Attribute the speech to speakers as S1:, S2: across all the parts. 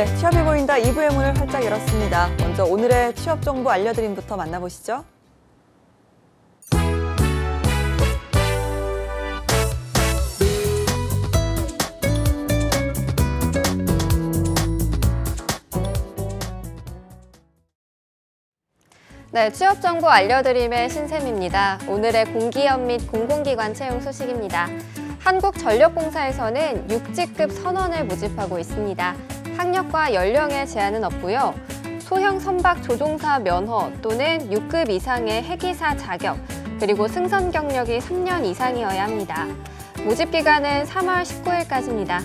S1: 네, 취업이 보인다 2부의 문을 활짝 열었습니다. 먼저 오늘의 취업 정보 알려드림부터 만나보시죠.
S2: 네, 취업 정보 알려드림의 신샘입니다. 오늘의 공기업 및 공공기관 채용 소식입니다. 한국전력공사에서는 6직급 선원을 모집하고 있습니다. 학력과 연령에 제한은 없고요. 소형 선박 조종사 면허 또는 6급 이상의 해기사 자격, 그리고 승선 경력이 3년 이상이어야 합니다. 모집 기간은 3월 19일까지입니다.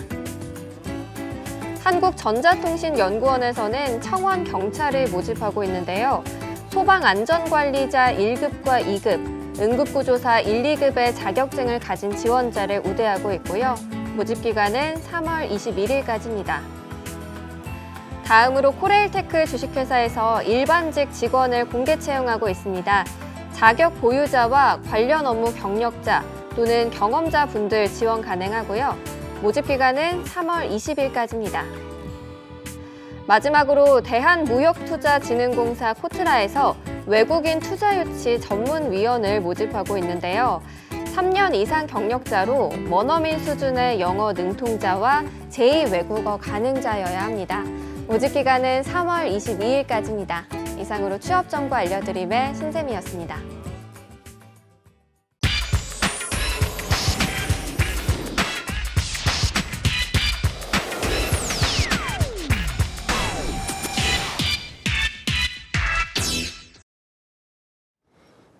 S2: 한국전자통신연구원에서는 청원 경찰을 모집하고 있는데요. 소방안전관리자 1급과 2급, 응급구조사 1, 2급의 자격증을 가진 지원자를 우대하고 있고요. 모집 기간은 3월 21일까지입니다. 다음으로 코레일테크 주식회사에서 일반직 직원을 공개 채용하고 있습니다. 자격 보유자와 관련 업무 경력자 또는 경험자 분들 지원 가능하고요. 모집 기간은 3월 20일까지입니다. 마지막으로 대한무역투자진흥공사 코트라에서 외국인 투자유치 전문위원을 모집하고 있는데요. 3년 이상 경력자로 원어민 수준의 영어 능통자와 제2외국어 가능자여야 합니다. 모집 기간은 3월 22일까지입니다. 이상으로 취업 정보 알려드림의 신샘이었습니다.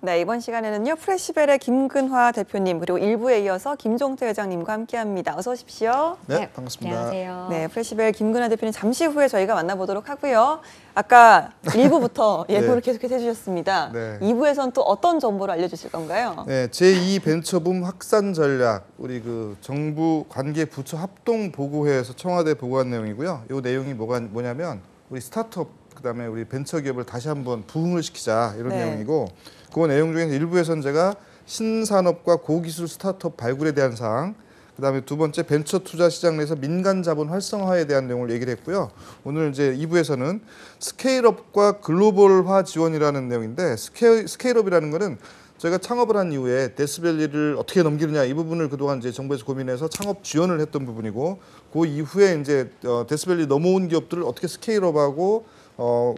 S1: 네, 이번 시간에는요, 프레시벨의 김근화 대표님, 그리고 1부에 이어서 김종태 회장님과 함께합니다. 어서 오십시오.
S3: 네, 반갑습니다.
S2: 안녕하세요.
S1: 네, 프레시벨 김근화 대표님 잠시 후에 저희가 만나보도록 하고요. 아까 1부부터 예고를 계속해서 해주셨습니다.
S3: 네.
S1: 2부에서는 또 어떤 정보를 알려주실 건가요?
S3: 네, 제2 벤처붐 확산 전략, 우리 그 정부 관계 부처 합동 보고회에서 청와대 보고한 내용이고요. 이 내용이 뭐냐면 우리 스타트업, 그다음에 우리 벤처기업을 다시 한번 부흥을 시키자 이런 내용이고, 그 내용 중에서 일부에서는 제가 신산업과 고기술 스타트업 발굴에 대한 사항, 그다음에 두 번째 벤처 투자 시장 내에서 민간 자본 활성화에 대한 내용을 얘기를 했고요. 오늘 이제 2부에서는 스케일업과 글로벌화 지원이라는 내용인데, 스케일업이라는 거는 저희가 창업을 한 이후에 데스밸리를 어떻게 넘기느냐, 이 부분을 그동안 이제 정부에서 고민해서 창업 지원을 했던 부분이고, 그 이후에 이제 데스밸리 넘어온 기업들을 어떻게 스케일업하고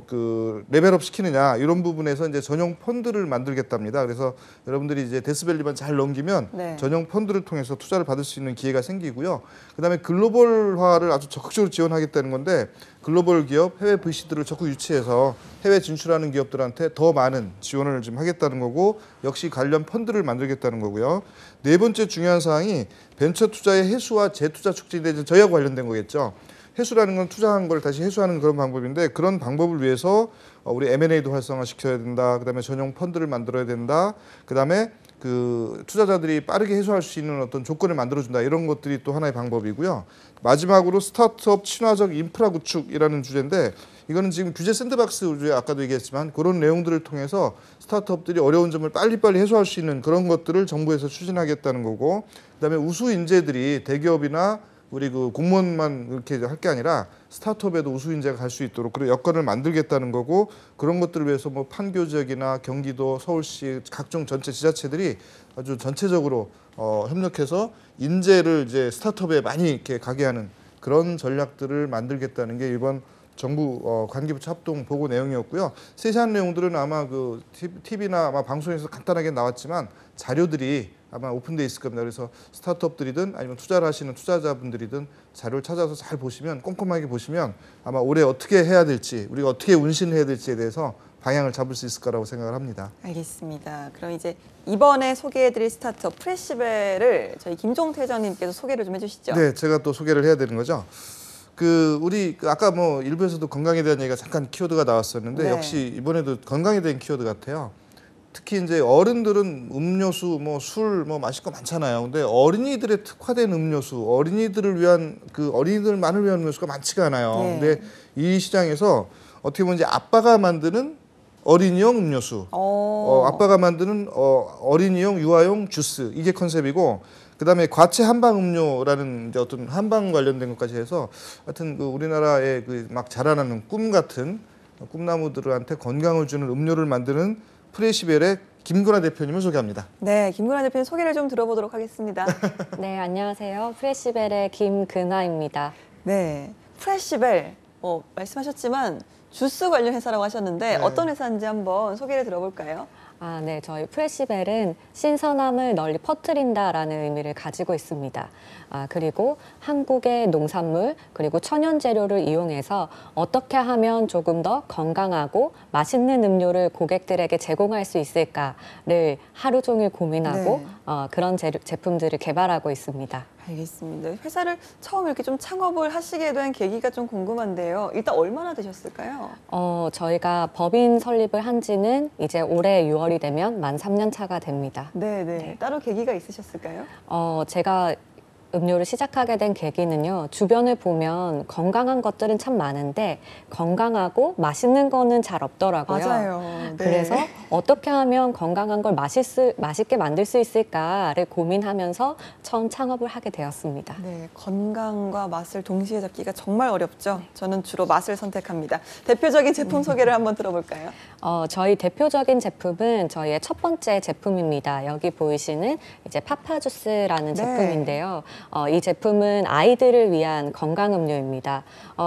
S3: 그 레벨업 시키느냐, 이런 부분에서 이제 전용 펀드를 만들겠답니다. 그래서 여러분들이 이제 데스밸리만 잘 넘기면 전용 펀드를 통해서 투자를 받을 수 있는 기회가 생기고요. 그다음에 글로벌화를 아주 적극적으로 지원하겠다는 건데, 글로벌 기업, 해외 VC들을 적극 유치해서 해외 진출하는 기업들한테 더 많은 지원을 좀 하겠다는 거고, 역시 관련 펀드를 만들겠다는 거고요. 네 번째 중요한 사항이 벤처 투자의 해수와 재투자 촉진에 저희하고 관련된 거겠죠. 해수라는 건 투자한 걸 다시 회수하는 그런 방법인데, 그런 방법을 위해서 우리 M&A도 활성화시켜야 된다. 그다음에 전용 펀드를 만들어야 된다. 그다음에 그 투자자들이 빠르게 회수할 수 있는 어떤 조건을 만들어준다. 이런 것들이 또 하나의 방법이고요. 마지막으로 스타트업 친화적 인프라 구축이라는 주제인데, 이거는 지금 규제 샌드박스 주제, 아까도 얘기했지만 그런 내용들을 통해서 스타트업들이 어려운 점을 빨리빨리 해소할 수 있는 그런 것들을 정부에서 추진하겠다는 거고, 그다음에 우수 인재들이 대기업이나 우리 그 공무원만 그렇게 할 게 아니라 스타트업에도 우수 인재가 갈 수 있도록 그런 여건을 만들겠다는 거고, 그런 것들을 위해서 뭐 판교 지역이나 경기도, 서울시 각종 전체 지자체들이 아주 전체적으로 협력해서 인재를 이제 스타트업에 많이 이렇게 가게 하는 그런 전략들을 만들겠다는 게 이번 정부 관계부처 합동 보고 내용이었고요. 세세한 내용들은 아마 그 TV나 아마 방송에서 간단하게 나왔지만 자료들이 아마 오픈돼 있을 겁니다. 그래서 스타트업들이든 아니면 투자를 하시는 투자자분들이든 자료를 찾아서 잘 보시면, 꼼꼼하게 보시면 아마 올해 어떻게 해야 될지, 우리가 어떻게 운신해야 될지에 대해서 방향을 잡을 수 있을 거라고 생각을 합니다. 알겠습니다.
S1: 그럼 이제 이번에 소개해드릴 스타트업 프레시벨을 저희 김종태 회장님께서 소개를 좀 해주시죠.
S3: 네, 제가 또 소개를 해야 되는 거죠. 우리 아까 뭐 일부에서도 건강에 대한 얘기가 잠깐 키워드가 나왔었는데, 역시 이번에도 건강에 대한 키워드 같아요. 특히 이제 어른들은 음료수, 뭐 술, 뭐 마실 거 많잖아요. 근데 어린이들의 특화된 음료수, 어린이들을 위한 어린이들만을 위한 음료수가 많지가 않아요. 근데 이 시장에서 어떻게 보면 이제 아빠가 만드는 어린이용 음료수,
S1: 어.
S3: 아빠가 만드는 어린이용 유아용 주스 이게 컨셉이고 그다음에 과체 한방 음료라는 이제 어떤 한방 관련된 것까지 해서 하여튼 그 우리나라의 그 막 자라나는 꿈 같은 꿈나무들한테 건강을 주는 음료를 만드는 프레시벨의 김근아 대표님을 소개합니다.
S1: 네, 김근아 대표님 소개를 좀 들어보도록 하겠습니다.
S4: 네, 안녕하세요. 프레시벨의 김근아입니다.
S1: 네, 프레시벨 말씀하셨지만 주스 관련 회사라고 하셨는데
S3: 네.
S1: 어떤 회사인지 한번 소개를 들어볼까요?
S4: 네, 저희 프레시벨은 신선함을 널리 퍼뜨린다라는 의미를 가지고 있습니다. 그리고 한국의 농산물 그리고 천연 재료를 이용해서 어떻게 하면 조금 더 건강하고 맛있는 음료를 고객들에게 제공할 수 있을까를 하루 종일 고민하고
S1: 네.
S4: 그런 제품들을 개발하고 있습니다.
S1: 알겠습니다. 회사를 처음 이렇게 좀 창업을 하시게 된 계기가 좀 궁금한데요. 일단 얼마나 되셨을까요?
S4: 저희가 법인 설립을 한 지는 이제 올해 6월이 되면 만 3년 차가 됩니다.
S1: 네.
S4: 네.
S1: 따로 계기가 있으셨을까요?
S4: 제가 음료를 시작하게 된 계기는요. 주변을 보면 건강한 것들은 참 많은데 건강하고 맛있는 거는 잘 없더라고요.
S1: 맞아요. 네.
S4: 그래서 어떻게 하면 건강한 걸 맛있게 만들 수 있을까를 고민하면서 처음 창업을 하게 되었습니다.
S1: 네, 건강과 맛을 동시에 잡기가 정말 어렵죠. 저는 주로 맛을 선택합니다. 대표적인 제품 소개를 한번 들어볼까요?
S4: 저희 대표적인 제품은 저희의 첫 번째 제품입니다. 여기 보이시는 이제 파파주스라는
S1: 네.
S4: 제품인데요. 이 제품은 아이들을 위한 건강 음료입니다.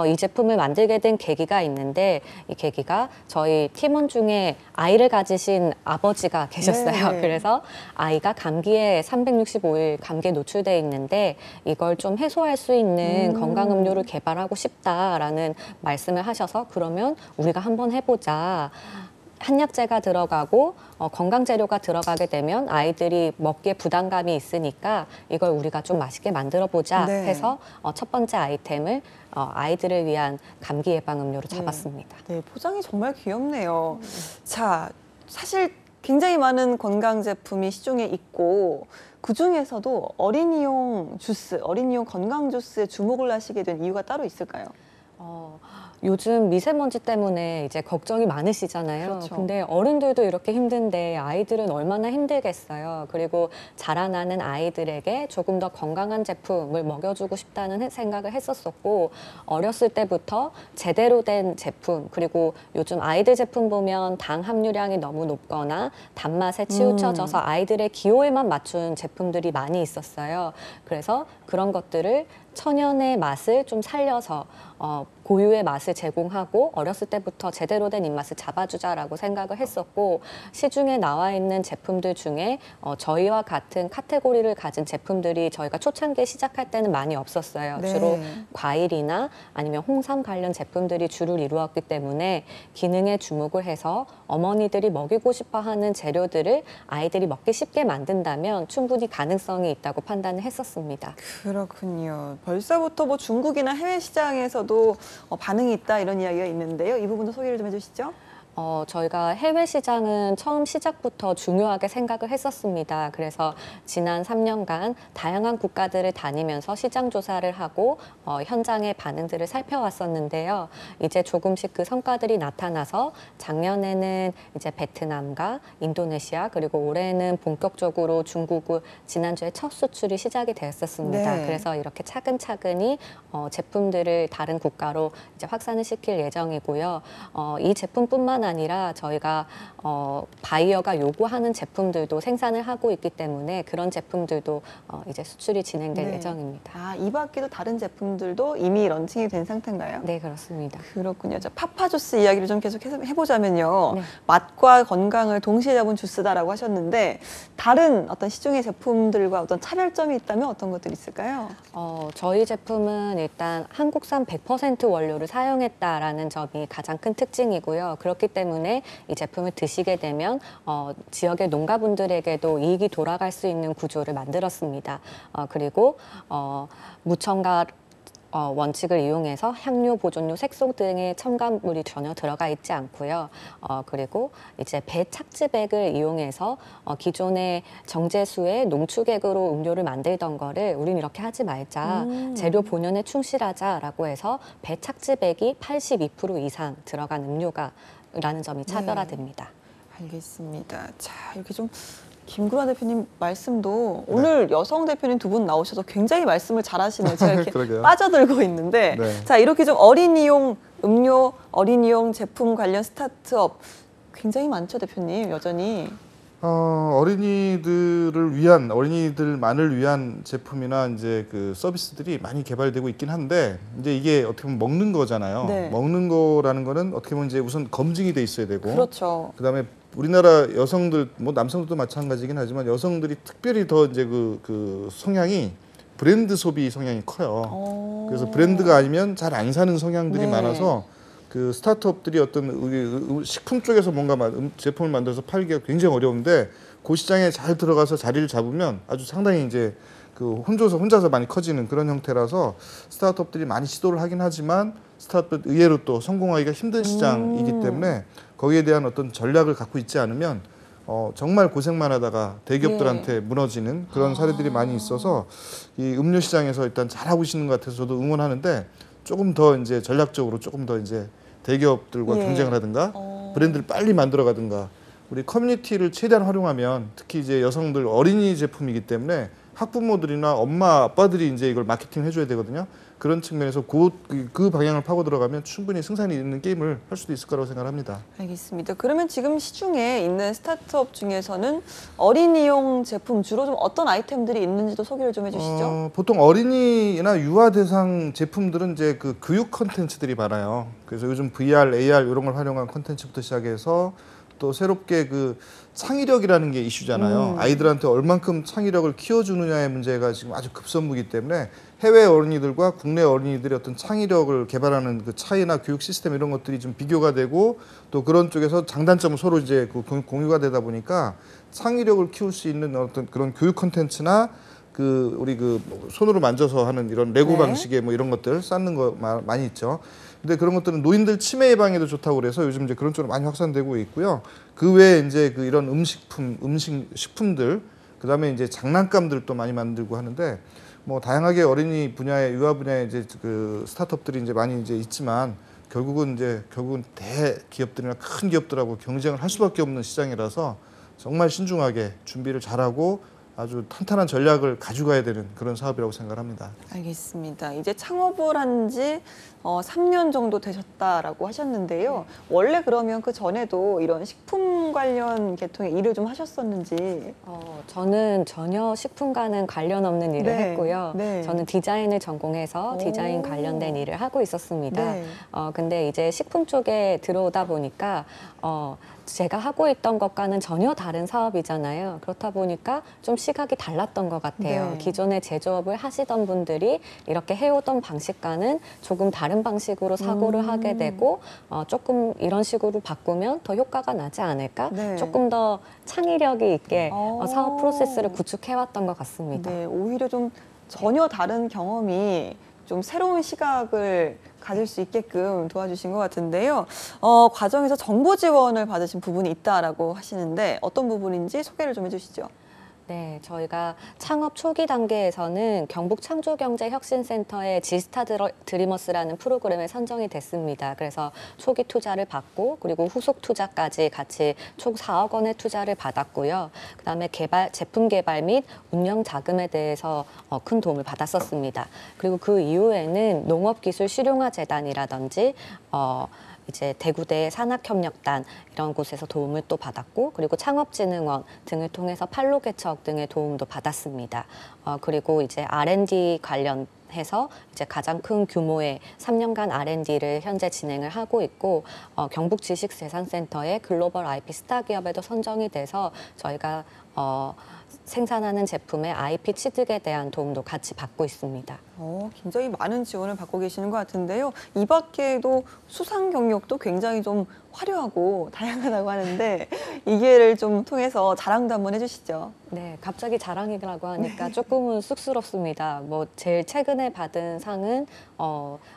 S4: 이 제품을 만들게 된 계기가 있는데 이 계기가 저희 팀원 중에 아이를 가지신 아버지가 계셨어요.
S1: 네.
S4: 그래서 아이가 감기에 365일 감기에 노출돼 있는데 이걸 좀 해소할 수 있는 건강 음료를 개발하고 싶다라는 말씀을 하셔서 그러면 우리가 한번 해보자. 한약재가 들어가고 건강 재료가 들어가게 되면 아이들이 먹기에 부담감이 있으니까 이걸 우리가 좀 맛있게 만들어 보자
S1: 네.
S4: 해서 첫 번째 아이템을 아이들을 위한 감기 예방 음료로 잡았습니다.
S1: 네, 포장이 정말 귀엽네요. 자, 사실 굉장히 많은 건강 제품이 시중에 있고 그 중에서도 어린이용 주스, 어린이용 건강 주스에 주목을 하시게 된 이유가 따로 있을까요?
S4: 요즘 미세먼지 때문에 이제 걱정이 많으시잖아요.
S1: 그렇죠.
S4: 근데 어른들도 이렇게 힘든데 아이들은 얼마나 힘들겠어요. 그리고 자라나는 아이들에게 조금 더 건강한 제품을 먹여주고 싶다는 생각을 했었었고 어렸을 때부터 제대로 된 제품 그리고 요즘 아이들 제품 보면 당 함유량이 너무 높거나 단맛에 치우쳐져서 아이들의 기호에만 맞춘 제품들이 많이 있었어요. 그래서 그런 것들을 천연의 맛을 좀 살려서 고유의 맛을 제공하고 어렸을 때부터 제대로 된 입맛을 잡아주자라고 생각을 했었고 시중에 나와 있는 제품들 중에 저희와 같은 카테고리를 가진 제품들이 저희가 초창기에 시작할 때는 많이 없었어요.
S1: 네.
S4: 주로 과일이나 아니면 홍삼 관련 제품들이 주를 이루었기 때문에 기능에 주목을 해서 어머니들이 먹이고 싶어하는 재료들을 아이들이 먹기 쉽게 만든다면 충분히 가능성이 있다고 판단을 했었습니다.
S1: 그렇군요. 벌써부터 뭐 중국이나 해외 시장에서도 반응이 있다 이런 이야기가 있는데요. 이 부분도 소개를 좀 해주시죠.
S4: 저희가 해외 시장은 처음 시작부터 중요하게 생각을 했었습니다. 그래서 지난 3년간 다양한 국가들을 다니면서 시장 조사를 하고 현장의 반응들을 살펴왔었는데요. 이제 조금씩 그 성과들이 나타나서 작년에는 이제 베트남과 인도네시아 그리고 올해는 본격적으로 중국을 지난주에 첫 수출이 시작이 되었었습니다.
S1: 네.
S4: 그래서 이렇게 차근차근히 제품들을 다른 국가로 이제 확산을 시킬 예정이고요. 이 제품뿐만 아니라 저희가 바이어가 요구하는 제품들도 생산을 하고 있기 때문에 그런 제품들도 이제 수출이 진행될
S1: 네.
S4: 예정입니다.
S1: 이 밖에도 다른 제품들도 이미 런칭이 된 상태인가요?
S4: 네, 그렇습니다.
S1: 그렇군요. 자, 파파주스 이야기를 좀 계속 해보자면요.
S4: 네.
S1: 맛과 건강을 동시에 잡은 주스다라고 하셨는데 다른 어떤 시중의 제품들과 어떤 차별점이 있다면 어떤 것들이 있을까요?
S4: 저희 제품은 일단 한국산 100% 원료를 사용했다라는 점이 가장 큰 특징이고요. 그렇기 때문에 이 제품을 드시게 되면 지역의 농가분들에게도 이익이 돌아갈 수 있는 구조를 만들었습니다. 그리고 무첨가 원칙을 이용해서 향료, 보존료, 색소 등의 첨가물이 전혀 들어가 있지 않고요. 그리고 이제 배 착즙액을 이용해서 기존의 정제수의 농축액으로 음료를 만들던 거를 우린 이렇게 하지 말자. 재료 본연에 충실하자라고 해서 배 착즙액이 82% 이상 들어간 음료가 라는 점이 차별화됩니다.
S1: 알겠습니다. 자, 이렇게 좀 김구라 대표님 말씀도 오늘 여성 대표님 두 분 나오셔서 굉장히 말씀을 잘하시네요. 제가 이렇게
S3: 그러게요.
S1: 빠져들고 있는데
S3: 네.
S1: 자, 이렇게 좀 어린이용 음료, 어린이용 제품 관련 스타트업 굉장히 많죠, 대표님, 여전히.
S3: 어린이들만을 위한 제품이나 이제 그 서비스들이 많이 개발되고 있긴 한데 이제 이게 어떻게 보면 먹는 거잖아요.
S1: 네.
S3: 먹는 거라는 거는 어떻게 보면 이제 우선 검증이 돼 있어야 되고
S1: 그렇죠.
S3: 그다음에 우리나라 여성들 뭐 남성들도 마찬가지긴 하지만 여성들이 특별히 더 이제 그 성향이 브랜드 소비 성향이 커요. 그래서 브랜드가 아니면 잘 안 사는 성향들이
S1: 네.
S3: 많아서 그 스타트업들이 어떤 우리 식품 쪽에서 뭔가 제품을 만들어서 팔기가 굉장히 어려운데 그 시장에 잘 들어가서 자리를 잡으면 아주 상당히 이제 그 혼자서 많이 커지는 그런 형태라서 스타트업들이 많이 시도를 하긴 하지만 스타트업 의외로 또 성공하기가 힘든 시장이기 때문에 거기에 대한 어떤 전략을 갖고 있지 않으면 정말 고생만 하다가 대기업들한테 무너지는 그런 사례들이 많이 있어서 이 음료 시장에서 일단 잘하고 계시는 것 같아서 저도 응원하는데 조금 더 이제 전략적으로 조금 더 이제 대기업들과
S1: 예.
S3: 경쟁을 하든가 브랜드를 빨리 만들어 가든가 우리 커뮤니티를 최대한 활용하면 특히 이제 여성들 어린이 제품이기 때문에 학부모들이나 엄마 아빠들이 이제 이걸 마케팅 해줘야 되거든요. 그런 측면에서 그 방향을 파고 들어가면 충분히 승산이 있는 게임을 할 수도 있을 거라고 생각합니다.
S1: 알겠습니다. 그러면 지금 시중에 있는 스타트업 중에서는 어린이용 제품 주로 좀 어떤 아이템들이 있는지도 소개를 좀 해주시죠.
S3: 보통 어린이나 유아 대상 제품들은 이제 그 교육 컨텐츠들이 많아요. 그래서 요즘 VR, AR 이런 걸 활용한 컨텐츠부터 시작해서 또 새롭게 그 창의력이라는 게 이슈잖아요. 아이들한테 얼만큼 창의력을 키워주느냐의 문제가 지금 아주 급선무기 때문에 해외 어린이들과 국내 어린이들의 어떤 창의력을 개발하는 그 차이나 교육 시스템 이런 것들이 좀 비교가 되고 또 그런 쪽에서 장단점을 서로 이제 공유가 되다 보니까 창의력을 키울 수 있는 어떤 그런 교육 콘텐츠나 우리 손으로 만져서 하는 이런 레고
S1: 네.
S3: 방식의 뭐 이런 것들 쌓는 거 많이 있죠. 근데 그런 것들은 노인들 치매 예방에도 좋다고 그래서 요즘 이제 그런 쪽으로 많이 확산되고 있고요. 그 외에 이제 이런 식품들, 그다음에 이제 장난감들도 많이 만들고 하는데 뭐 다양하게 어린이 분야에 유아 분야에 이제 그 스타트업들이 이제 많이 이제 있지만 결국은 대기업들이나 큰 기업들하고 경쟁을 할 수밖에 없는 시장이라서 정말 신중하게 준비를 잘하고 아주 탄탄한 전략을 가져가야 되는 그런 사업이라고 생각합니다.
S1: 알겠습니다. 이제 창업을 한 지 3년 정도 되셨다라고 하셨는데요. 원래 그러면 그 전에도 이런 식품 관련 계통의 일을 좀 하셨었는지.
S4: 저는 전혀 식품과는 관련 없는 일을
S1: 네.
S4: 했고요.
S1: 네.
S4: 저는 디자인을 전공해서
S1: 오.
S4: 디자인 관련된 일을 하고 있었습니다.
S1: 네.
S4: 근데 이제 식품 쪽에 들어오다 보니까 제가 하고 있던 것과는 전혀 다른 사업이잖아요. 그렇다 보니까 좀 시각이 달랐던 것 같아요.
S1: 네.
S4: 기존에 제조업을 하시던 분들이 이렇게 해오던 방식과는 조금 다른 방식으로 사고를 하게 되고 조금 이런 식으로 바꾸면 더 효과가 나지 않을까?
S1: 네.
S4: 조금 더 창의력이 있게 사업 프로세스를 구축해왔던 것 같습니다.
S1: 네, 오히려 좀 전혀 다른 경험이 좀 새로운 시각을 가질 수 있게끔 도와주신 것 같은데요. 과정에서 정보 지원을 받으신 부분이 있다라고 하시는데 어떤 부분인지 소개를 좀 해주시죠.
S4: 네, 저희가 창업 초기 단계에서는 경북 창조경제혁신센터의 지스타 드리머스라는 프로그램에 선정이 됐습니다. 그래서 초기 투자를 받고 그리고 후속 투자까지 같이 총 4억 원의 투자를 받았고요. 그다음에 제품 개발 및 운영 자금에 대해서 큰 도움을 받았었습니다. 그리고 그 이후에는 농업기술실용화재단이라든지 이제 대구대 산학협력단 이런 곳에서 도움을 또 받았고 그리고 창업진흥원 등을 통해서 판로 개척 등의 도움도 받았습니다. 그리고 이제 R&D 관련해서 이제 가장 큰 규모의 3년간 R&D를 현재 진행을 하고 있고 경북지식재산센터의 글로벌 IP 스타 기업에도 선정이 돼서 저희가 생산하는 제품의 IP 취득에 대한 도움도 같이 받고 있습니다.
S1: 굉장히 많은 지원을 받고 계시는 것 같은데요. 이 밖에도 수상 경력도 굉장히 좀 화려하고 다양하다고 하는데 이 기회를 좀 통해서 자랑도 한번 해주시죠.
S4: 네, 갑자기 자랑이라고 하니까 조금은 쑥스럽습니다. 뭐 제일 최근에 받은 상은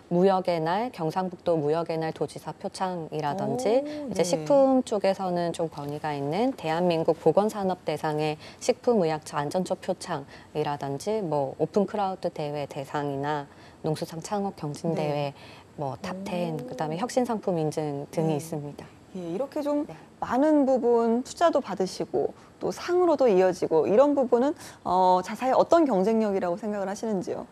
S4: 무역의 날, 경상북도 무역의 날 도지사 표창이라든지 이제
S1: 네.
S4: 식품 쪽에서는 좀 권위가 있는 대한민국 보건산업대상의 식품의약처 안전처 표창이라든지 뭐 오픈 크라우드 대회 대상이나 농수산 창업 경진대회 뭐 탑10 그다음에 혁신상품 인증 등이 있습니다.
S1: 예, 이렇게 좀
S4: 네.
S1: 많은 부분 투자도 받으시고 또 상으로도 이어지고 이런 부분은 자사의 어떤 경쟁력이라고 생각을 하시는지요?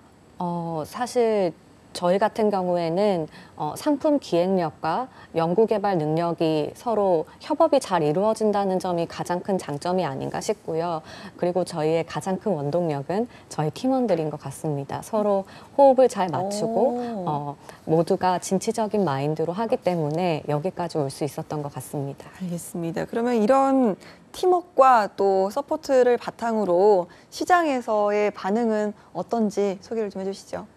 S4: 사실 저희 같은 경우에는 상품 기획력과 연구개발 능력이 서로 협업이 잘 이루어진다는 점이 가장 큰 장점이 아닌가 싶고요. 그리고 저희의 가장 큰 원동력은 저희 팀원들인 것 같습니다. 서로 호흡을 잘 맞추고 모두가 진취적인 마인드로 하기 때문에 여기까지 올 수 있었던 것 같습니다.
S1: 알겠습니다. 그러면 이런 팀워크와 또 서포트를 바탕으로 시장에서의 반응은 어떤지 소개를 좀 해주시죠.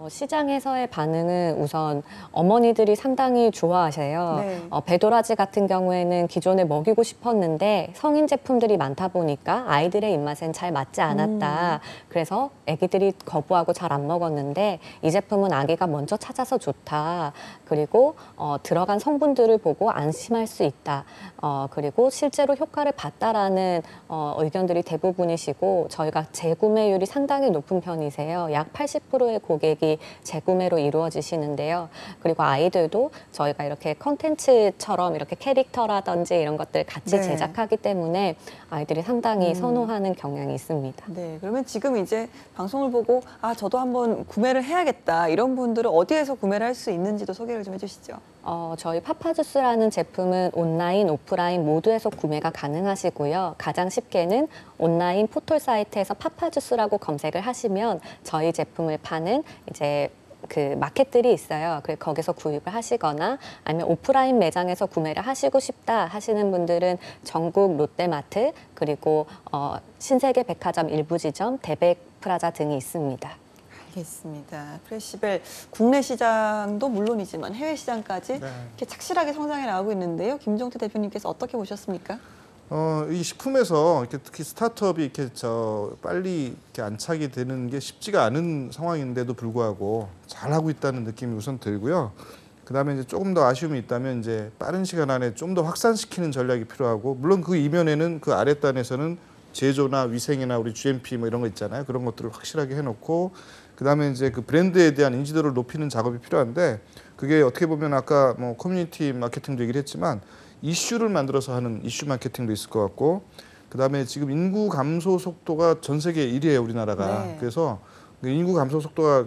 S4: 시장에서의 반응은 우선 어머니들이 상당히 좋아하세요.
S1: 네.
S4: 배도라지 같은 경우에는 기존에 먹이고 싶었는데 성인 제품들이 많다 보니까 아이들의 입맛엔 잘 맞지 않았다. 그래서 아기들이 거부하고 잘 안 먹었는데 이 제품은 아기가 먼저 찾아서 좋다. 그리고 들어간 성분들을 보고 안심할 수 있다. 그리고 실제로 효과를 봤다라는 의견들이 대부분이시고 저희가 재구매율이 상당히 높은 편이세요. 약 80%의 고객이 재구매로 이루어지시는데요. 그리고 아이들도 저희가 이렇게 컨텐츠처럼 이렇게 캐릭터라든지 이런 것들 같이
S1: 네.
S4: 제작하기 때문에 아이들이 상당히 선호하는 경향이 있습니다.
S1: 네, 그러면 지금 이제 방송을 보고 저도 한번 구매를 해야겠다 이런 분들은 어디에서 구매를 할 수 있는지도 소개를 좀 해주시죠.
S4: 저희 파파주스라는 제품은 온라인, 오프라인 모두에서 구매가 가능하시고요. 가장 쉽게는 온라인 포털 사이트에서 파파주스라고 검색을 하시면 저희 제품을 파는 이제 그 마켓들이 있어요. 그래서 거기서 구입을 하시거나 아니면 오프라인 매장에서 구매를 하시고 싶다 하시는 분들은 전국 롯데마트 그리고 신세계 백화점 일부 지점, 대백 프라자 등이 있습니다.
S1: 알겠습니다. 프레시벨 국내 시장도 물론이지만 해외 시장까지 이렇게 착실하게 성장해 나가고 있는데요. 김종태 대표님께서 어떻게 보셨습니까?
S3: 이 식품에서 이렇게 특히 스타트업이 이렇게 빨리 이렇게 안착이 되는 게 쉽지가 않은 상황인데도 불구하고 잘 하고 있다는 느낌이 우선 들고요. 그다음에 이제 조금 더 아쉬움이 있다면 이제 빠른 시간 안에 좀 더 확산시키는 전략이 필요하고 물론 그 이면에는 그 아랫단에서는 제조나 위생이나 우리 GMP 뭐 이런 거 있잖아요. 그런 것들을 확실하게 해놓고 그다음에 이제 그 브랜드에 대한 인지도를 높이는 작업이 필요한데 그게 어떻게 보면 아까 뭐 커뮤니티 마케팅도 얘기를 했지만 이슈를 만들어서 하는 이슈 마케팅도 있을 것 같고 그다음에 지금 인구 감소 속도가 전 세계 1위예요 우리나라가.
S1: 네.
S3: 그래서 인구 감소 속도가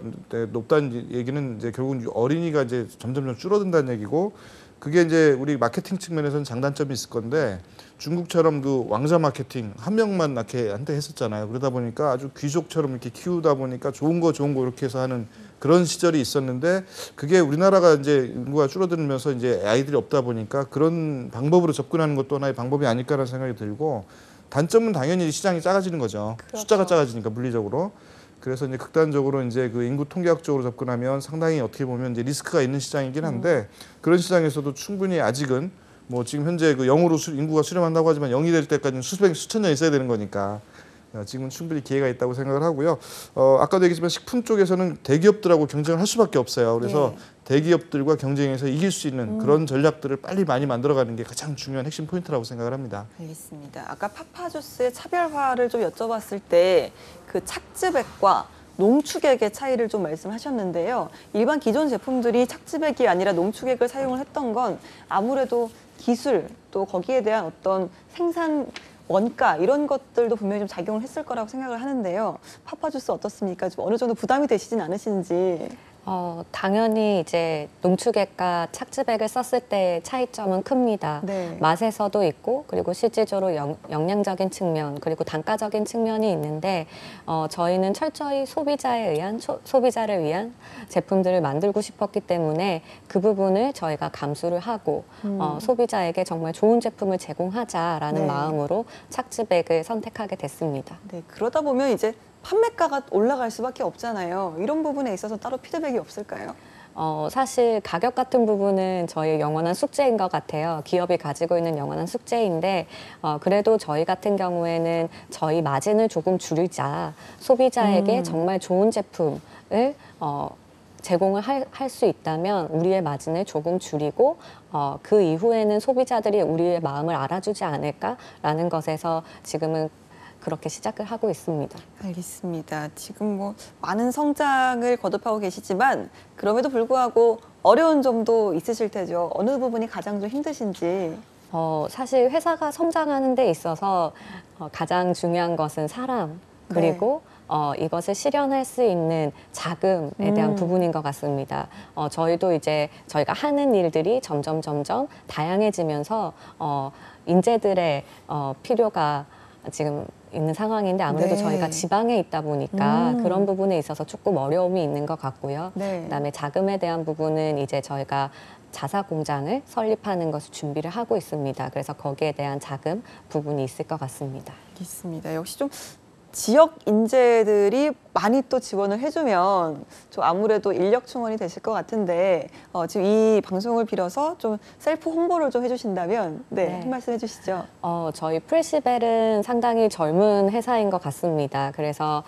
S3: 높다는 얘기는 이제 결국은 어린이가 이제 점점 줄어든다는 얘기고 그게 이제 우리 마케팅 측면에서는 장단점이 있을 건데 중국처럼 그 왕자 마케팅 한 명만 낳게 한때 했었잖아요. 그러다 보니까 아주 귀족처럼 이렇게 키우다 보니까 좋은 거 이렇게 해서 하는 그런 시절이 있었는데 그게 우리나라가 이제 인구가 줄어들면서 이제 아이들이 없다 보니까 그런 방법으로 접근하는 것도 하나의 방법이 아닐까라는 생각이 들고 단점은 당연히 시장이 작아지는 거죠.
S1: 그렇죠.
S3: 숫자가 작아지니까 물리적으로. 그래서 이제 극단적으로 이제 그 인구 통계학적으로 접근하면 상당히 어떻게 보면 이제 리스크가 있는 시장이긴 한데 그런 시장에서도 충분히 아직은 뭐 지금 현재 그 0으로 인구가 수렴한다고 하지만 0이 될 때까지는 수천 년 있어야 되는 거니까 지금은 충분히 기회가 있다고 생각을 하고요. 아까도 얘기했지만 식품 쪽에서는 대기업들하고 경쟁을 할 수밖에 없어요. 그래서 대기업들과 경쟁해서 이길 수 있는 그런 전략들을 빨리 많이 만들어가는 게 가장 중요한 핵심 포인트라고 생각을 합니다.
S1: 알겠습니다. 아까 파파주스의 차별화를 좀 여쭤봤을 때 그 착즙액과 농축액의 차이를 좀 말씀하셨는데요. 일반 기존 제품들이 착즙액이 아니라 농축액을 사용을 했던 건 아무래도 기술 또 거기에 대한 어떤 생산 원가 이런 것들도 분명히 좀 작용을 했을 거라고 생각을 하는데요. 파파주스 어떻습니까? 좀 어느 정도 부담이 되시진 않으신지.
S4: 당연히 이제 농축액과 착즙액을 썼을 때 차이점은 큽니다.
S1: 네.
S4: 맛에서도 있고 그리고 실질적으로 영양적인 측면 그리고 단가적인 측면이 있는데 저희는 철저히 소비자를 위한 제품들을 만들고 싶었기 때문에 그 부분을 저희가 감수를 하고 소비자에게 정말 좋은 제품을 제공하자라는
S1: 네.
S4: 마음으로 착즙액을 선택하게 됐습니다.
S1: 네, 그러다 보면 이제 판매가가 올라갈 수밖에 없잖아요. 이런 부분에 있어서 따로 피드백이 없을까요?
S4: 사실 가격 같은 부분은 저희 영원한 숙제인 것 같아요. 기업이 가지고 있는 영원한 숙제인데 그래도 저희 같은 경우에는 저희 마진을 조금 줄이자 소비자에게 정말 좋은 제품을 제공을 할 수 있다면 우리의 마진을 조금 줄이고 그 이후에는 소비자들이 우리의 마음을 알아주지 않을까라는 것에서 지금은 그렇게 시작을 하고 있습니다.
S1: 알겠습니다. 지금 뭐 많은 성장을 거듭하고 계시지만 그럼에도 불구하고 어려운 점도 있으실 테죠. 어느 부분이 가장 좀 힘드신지.
S4: 사실 회사가 성장하는 데 있어서 가장 중요한 것은 사람, 그리고 이것을 실현할 수 있는 자금에 대한 부분인 것 같습니다. 저희도 이제 저희가 하는 일들이 점점 다양해지면서 인재들의 필요가 지금 있는 상황인데 아무래도
S1: 네.
S4: 저희가 지방에 있다 보니까 그런 부분에 있어서 조금 어려움이 있는 것 같고요.
S1: 네.
S4: 그다음에 자금에 대한 부분은 이제 저희가 자사 공장을 설립하는 것을 준비를 하고 있습니다. 그래서 거기에 대한 자금 부분이 있을 것 같습니다.
S1: 있습니다. 역시 좀 지역 인재들이 많이 또 지원을 해주면 좀 아무래도 인력 충원이 되실 것 같은데 지금 이 방송을 빌어서 좀 셀프 홍보를 좀 해주신다면 한 말씀 해주시죠.
S4: 저희 프레시벨은 상당히 젊은 회사인 것 같습니다. 그래서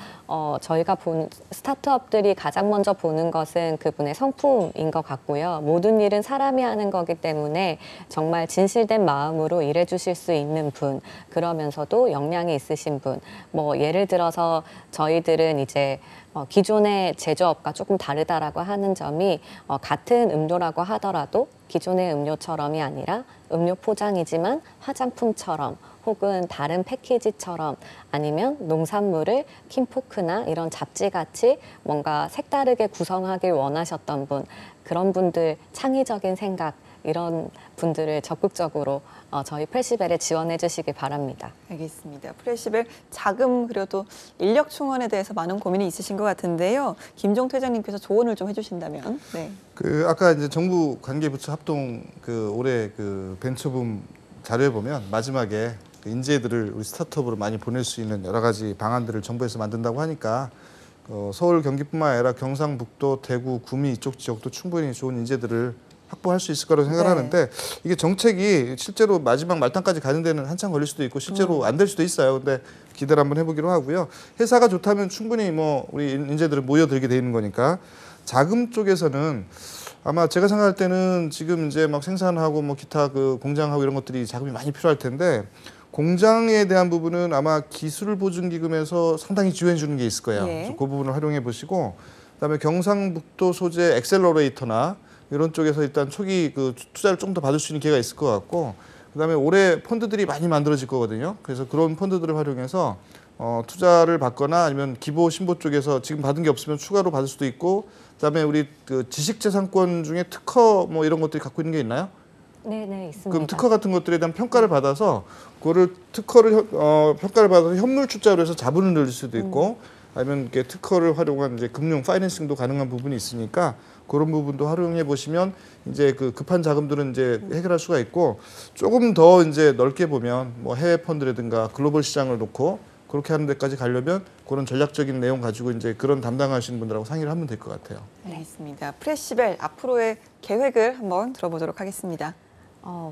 S4: 저희가 본 스타트업들이 가장 먼저 보는 것은 그분의 성품인 것 같고요. 모든 일은 사람이 하는 거기 때문에 정말 진실된 마음으로 일해 주실 수 있는 분, 그러면서도 역량이 있으신 분, 뭐 예를 들어서 저희들은 이제 기존의 제조업과 조금 다르다라고 하는 점이 같은 음료라고 하더라도 기존의 음료처럼이 아니라 음료 포장이지만 화장품처럼 혹은 다른 패키지처럼 아니면 농산물을 킴포크나 이런 잡지같이 뭔가 색다르게 구성하길 원하셨던 분, 그런 분들 창의적인 생각 이런 분들을 적극적으로 저희 프레시벨에 지원해 주시기 바랍니다.
S1: 알겠습니다. 프레시벨 자금 그리고 또 인력 충원에 대해서 많은 고민이 있으신 것 같은데요. 김종태 회장님께서 조언을 좀 해주신다면. 네.
S3: 그 아까 이제 정부 관계부처 합동 그 올해 그 벤처붐 자료에 보면 마지막에 그 인재들을 우리 스타트업으로 많이 보낼 수 있는 여러 가지 방안들을 정부에서 만든다고 하니까 서울 경기뿐만 아니라 경상북도, 대구, 구미 이쪽 지역도 충분히 좋은 인재들을 확보할 수 있을 거라고 생각하는데 이게 정책이 실제로 마지막 말단까지 가는 데는 한참 걸릴 수도 있고 실제로 안 될 수도 있어요. 근데 기대를 한번 해보기로 하고요. 회사가 좋다면 충분히 뭐 우리 인재들을 모여들게 돼 있는 거니까 자금 쪽에서는 아마 제가 생각할 때는 지금 이제 막 생산하고 뭐 기타 그 공장하고 이런 것들이 자금이 많이 필요할 텐데 공장에 대한 부분은 아마 기술보증기금에서 상당히 지원해 주는 게 있을 거예요. 그래서 그 부분을 활용해 보시고 그다음에 경상북도 소재 엑셀러레이터나 이런 쪽에서 일단 초기 그 투자를 좀 더 받을 수 있는 기회가 있을 것 같고 그다음에 올해 펀드들이 많이 만들어질 거거든요. 그래서 그런 펀드들을 활용해서 투자를 받거나 아니면 기보 신보 쪽에서 지금 받은 게 없으면 추가로 받을 수도 있고 그다음에 우리 그 지식재산권 중에 특허 뭐 이런 것들이 갖고 있는 게 있나요?
S4: 네, 있습니다.
S3: 그럼 특허 같은 것들에 대한 평가를 받아서 그거를 평가를 받아서 현물 출자로 해서 자본을 늘릴 수도 있고 아니면 이렇게 특허를 활용한 이제 금융 파이낸싱도 가능한 부분이 있으니까 그런 부분도 활용해 보시면 이제 그 급한 자금들은 이제 해결할 수가 있고 조금 더 이제 넓게 보면 뭐 해외 펀드라든가 글로벌 시장을 놓고 그렇게 하는 데까지 가려면 그런 전략적인 내용 가지고 이제 그런 담당하시는 분들하고 상의를 하면 될 것 같아요.
S1: 알겠습니다. 프레시벨 앞으로의 계획을 한번 들어보도록 하겠습니다.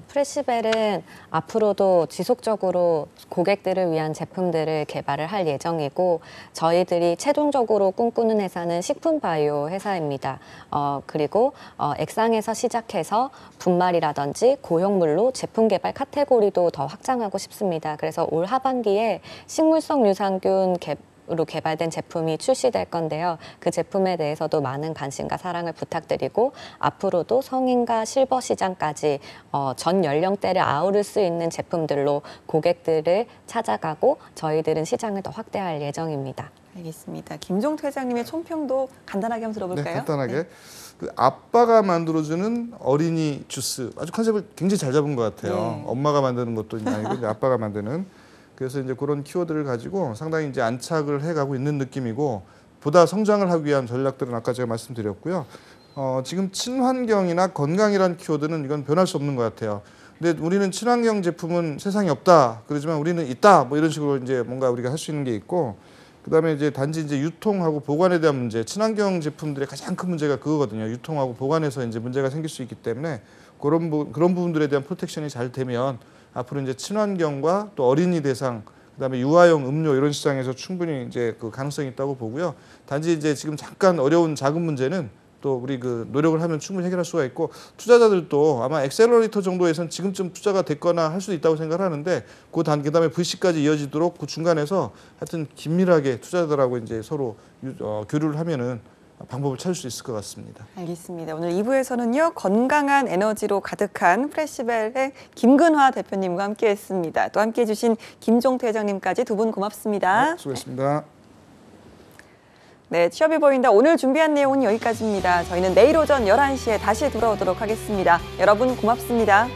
S4: 프레시벨은 앞으로도 지속적으로 고객들을 위한 제품들을 개발을 할 예정이고 저희들이 최종적으로 꿈꾸는 회사는 식품 바이오 회사입니다. 그리고 액상에서 시작해서 분말이라든지 고형물로 제품 개발 카테고리도 더 확장하고 싶습니다. 그래서 올 하반기에 식물성 유산균 으로 개발된 제품이 출시될 건데요. 그 제품에 대해서도 많은 관심과 사랑을 부탁드리고 앞으로도 성인과 실버 시장까지 전 연령대를 아우를 수 있는 제품들로 고객들을 찾아가고 저희들은 시장을 더 확대할 예정입니다.
S1: 알겠습니다. 김종태 회장님의 총평도 간단하게 한번 들어볼까요?
S3: 네, 간단하게. 그 아빠가 만들어주는 어린이 주스 아주 컨셉을 굉장히 잘 잡은 것 같아요. 엄마가 만드는 것도 아니고 이제 아빠가 만드는. 그래서 이제 그런 키워드를 가지고 상당히 이제 안착을 해가고 있는 느낌이고 보다 성장을 하기 위한 전략들은 아까 제가 말씀드렸고요. 지금 친환경이나 건강이란 키워드는 이건 변할 수 없는 것 같아요. 근데 우리는 친환경 제품은 세상에 없다. 그러지만 우리는 있다. 뭐 이런 식으로 이제 뭔가 우리가 할 수 있는 게 있고 그다음에 이제 단지 이제 유통하고 보관에 대한 문제, 친환경 제품들의 가장 큰 문제가 그거거든요. 유통하고 보관에서 이제 문제가 생길 수 있기 때문에 그런 부분들에 대한 프로텍션이 잘 되면 앞으로 이제 친환경과 또 어린이 대상, 그다음에 유아용 음료 이런 시장에서 충분히 이제 그 가능성이 있다고 보고요. 단지 이제 지금 잠깐 어려운 자금 문제는 또 우리 그 노력을 하면 충분히 해결할 수가 있고 투자자들도 아마 엑셀러레이터 정도에선 지금쯤 투자가 됐거나 할 수도 있다고 생각을 하는데 그 단계 다음에 VC까지 이어지도록 그 중간에서 하여튼 긴밀하게 투자자들하고 이제 서로 교류를 하면은 방법을 찾을 수 있을 것 같습니다.
S1: 알겠습니다. 오늘 2부에서는요. 건강한 에너지로 가득한 프레시벨의 김근화 대표님과 함께했습니다. 또 함께해 주신 김종태 회장님까지 두 분 고맙습니다.
S3: 네, 수고했습니다.
S1: 네, 취업이 보인다. 오늘 준비한 내용은 여기까지입니다. 저희는 내일 오전 11시에 다시 돌아오도록 하겠습니다. 여러분 고맙습니다.